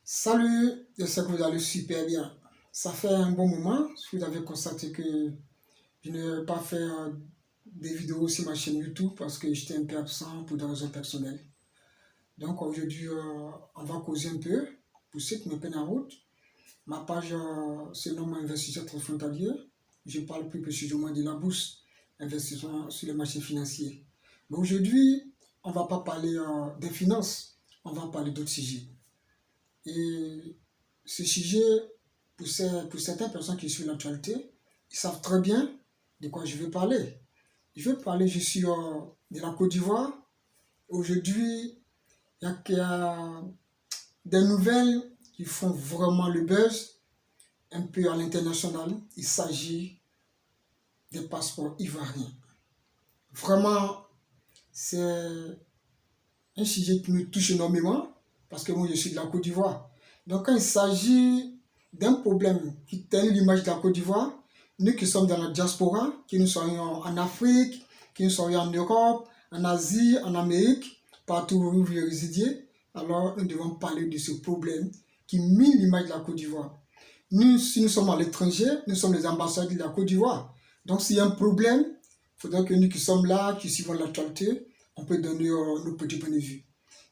Salut, j'espère que vous allez super bien. Ça fait un bon moment, si vous avez constaté que je n'ai pas fait des vidéos sur ma chaîne YouTube parce que j'étais un peu absent pour des raisons personnelles. Donc aujourd'hui, on va causer un peu pour ceux qui me peinent en route. Ma page se nomme Investisseur transfrontalier. Je parle plus précisément de la bourse, investissement sur les marchés financiers. Mais aujourd'hui, on ne va pas parler des finances, on va parler d'autres sujets. Et ce sujet, pour certaines personnes qui suivent l'actualité, ils savent très bien de quoi je veux parler. Je veux parler, je suis de la Côte d'Ivoire. Aujourd'hui, il y a des nouvelles qui font vraiment le buzz, un peu à l'international. Il s'agit des passeports ivoiriens. Vraiment, c'est un sujet qui me touche énormément parce que moi, je suis de la Côte d'Ivoire. Donc, quand il s'agit d'un problème qui ternit l'image de la Côte d'Ivoire, nous qui sommes dans la diaspora, que nous soyons en Afrique, que nous soyons en Europe, en Asie, en Amérique, partout où vous résidiez, alors nous devons parler de ce problème qui mine l'image de la Côte d'Ivoire. Nous, si nous sommes à l'étranger, nous sommes les ambassadeurs de la Côte d'Ivoire. Donc, s'il y a un problème, il faudra que nous qui sommes là, qui suivons l'actualité, on peut donner nos petits points de vue.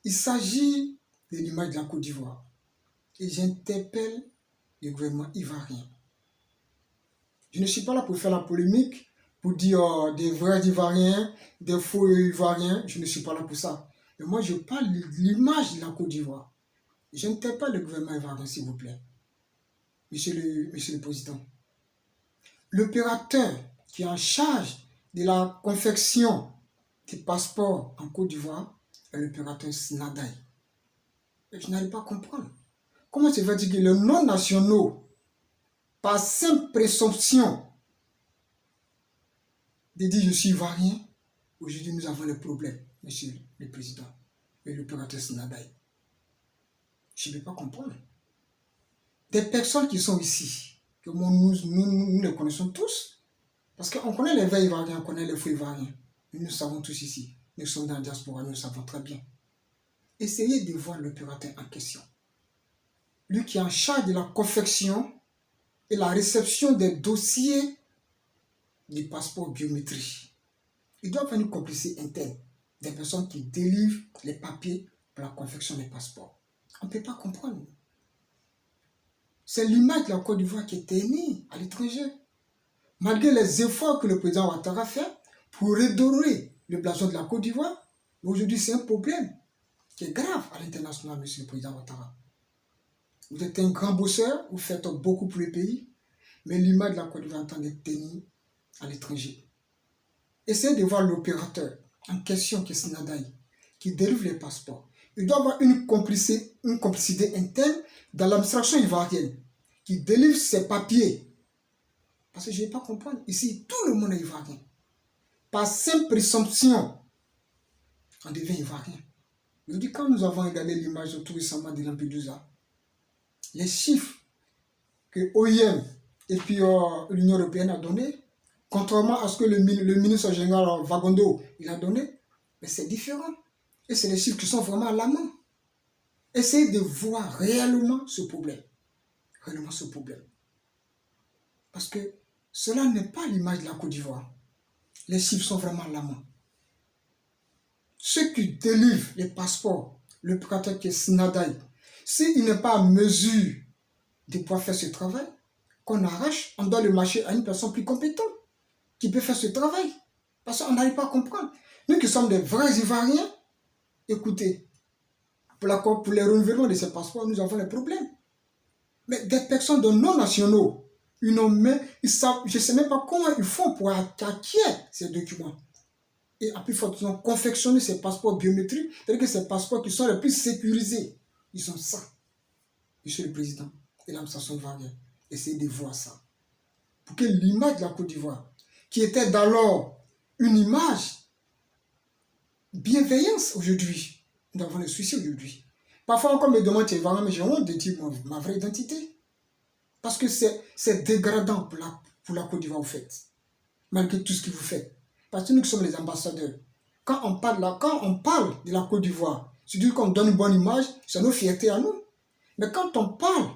Il s'agit de l'image de la Côte d'Ivoire. Et j'interpelle le gouvernement ivoirien. Je ne suis pas là pour faire la polémique, pour dire des vrais Ivoiriens, des faux Ivoiriens. Je ne suis pas là pour ça. Mais moi, je parle de l'image de la Côte d'Ivoire. J'interpelle le gouvernement ivoirien, s'il vous plaît. Monsieur le Président. L'opérateur qui est en charge de la confection des passeports en Côte d'Ivoire est l'opérateur Snadaï. Et je n'arrive pas à comprendre. Comment ça veut dire que les non-nationaux, par simple présomption de dire je suis ivoirien, aujourd'hui nous avons le problème, monsieur le Président, et l'opérateur Snadaï. Je ne peux pas comprendre. Des personnes qui sont ici, que nous les connaissons tous, parce qu'on connaît les vrais Ivoiriens, on connaît les faux Ivoiriens. Nous savons tous ici. Nous sommes dans la diaspora, nous le savons très bien. Essayez de voir l'opérateur en question. Lui qui est en charge de la confection et la réception des dossiers du passeport biométrique. Il doit avoir une complicité interne des personnes qui délivrent les papiers pour la confection des passeports. On ne peut pas comprendre. C'est l'image de la Côte d'Ivoire qui est ternie à l'étranger. Malgré les efforts que le président Ouattara fait pour redorer le blason de la Côte d'Ivoire, aujourd'hui c'est un problème qui est grave à l'international, monsieur le président Ouattara. Vous êtes un grand bosseur, vous faites beaucoup pour le pays, mais l'image de la Côte d'Ivoire est en train d'être ternie à l'étranger. Essayez de voir l'opérateur en question qui est Snadaï, qui délivre les passeports. Il doit avoir une complicité interne dans l'administration ivoirienne, qui délivre ses papiers. Parce que je ne vais pas comprendre. Ici, tout le monde est ivoirien. Par simple présomption, on devient ivoirien. Je dis, quand nous avons regardé l'image tout récemment de Lampedusa, les chiffres que OIM et puis l'Union européenne a donné, contrairement à ce que le ministre général Vagondo il a donné, mais c'est différent. Et c'est les chiffres qui sont vraiment alarmants. Essayez de voir réellement ce problème. Réellement ce problème. Parce que cela n'est pas l'image de la Côte d'Ivoire. Les chiffres sont vraiment alarmants. Ceux qui délivrent les passeports, le opérateur qui est Snadaï, s'il n'est pas en mesure de pouvoir faire ce travail, qu'on arrache, on doit le marcher à une personne plus compétente qui peut faire ce travail. Parce qu'on n'arrive pas à comprendre. Nous qui sommes des vrais Ivoiriens, écoutez, pour les renouvellements de ces passeports, nous avons des problèmes. Mais des personnes de non-nationaux, je ne sais même pas comment ils font pour acquérir ces documents. Et après, il faut confectionner ces passeports biométriques, c'est-à-dire que ces passeports qui sont les plus sécurisés. Ils sont ça. Monsieur le Président et l'administration ivoirienne, essayez de voir ça. Pour que l'image de la Côte d'Ivoire, qui était d'alors une image bienveillance aujourd'hui, nous avons le souci aujourd'hui. Parfois, quand on me demande, tu es ivoirien, mais j'ai honte de dire ma vraie identité. Parce que c'est dégradant pour la Côte d'Ivoire, vous faites. Malgré tout ce que vous faites. Parce que nous qui sommes les ambassadeurs. Quand on parle de la Côte d'Ivoire, c'est-à-dire qu'on donne une bonne image, c'est nos fiertés à nous. Mais quand on parle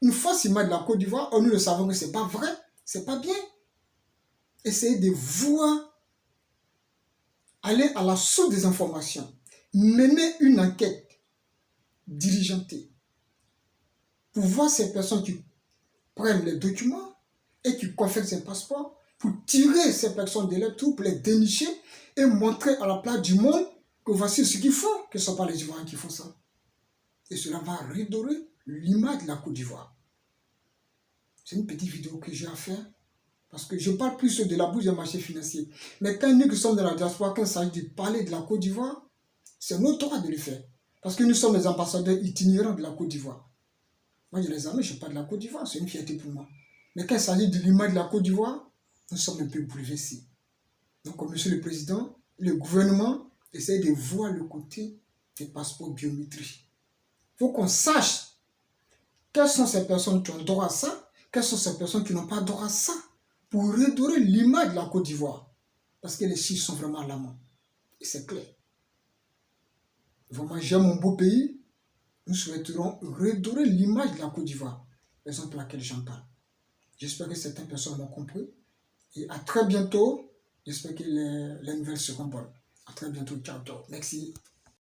une fausse image de la Côte d'Ivoire, nous le savons que ce n'est pas vrai, ce n'est pas bien. Essayez de voir, aller à la source des informations, mener une enquête diligentée pour voir ces personnes qui prennent les documents et qui confèrent ces passeports, pour tirer ces personnes de leur tour, pour les dénicher et montrer à la place du monde que voici ce qu'ils font, que ce ne sont pas les Ivoiriens qui font ça. Et cela va redorer l'image de la Côte d'Ivoire. C'est une petite vidéo que j'ai à faire, parce que je parle plus de la bouche des marchés financiers. Mais quand nous qui sommes dans la diaspora, quand il s'agit de parler de la Côte d'Ivoire, c'est notre droit de le faire. Parce que nous sommes les ambassadeurs itinérants de la Côte d'Ivoire. Moi, je les aime, je parle de la Côte d'Ivoire, c'est une fierté pour moi. Mais quand il s'agit de l'image de la Côte d'Ivoire, nous sommes un peu bouleversés. Donc, Monsieur le Président, le gouvernement essaie de voir le côté des passeports biométriques. Il faut qu'on sache quelles sont ces personnes qui ont droit à ça, quelles sont ces personnes qui n'ont pas droit à ça, pour redorer l'image de la Côte d'Ivoire. Parce que les chiffres sont vraiment alarmants. Et c'est clair. Vraiment, j'aime mon beau pays. Nous souhaiterons redorer l'image de la Côte d'Ivoire. Raison pour laquelle j'en parle. J'espère que certaines personnes m'ont compris. Et à très bientôt. J'espère que les nouvelles seront bonnes. À très bientôt. Ciao, ciao. Merci.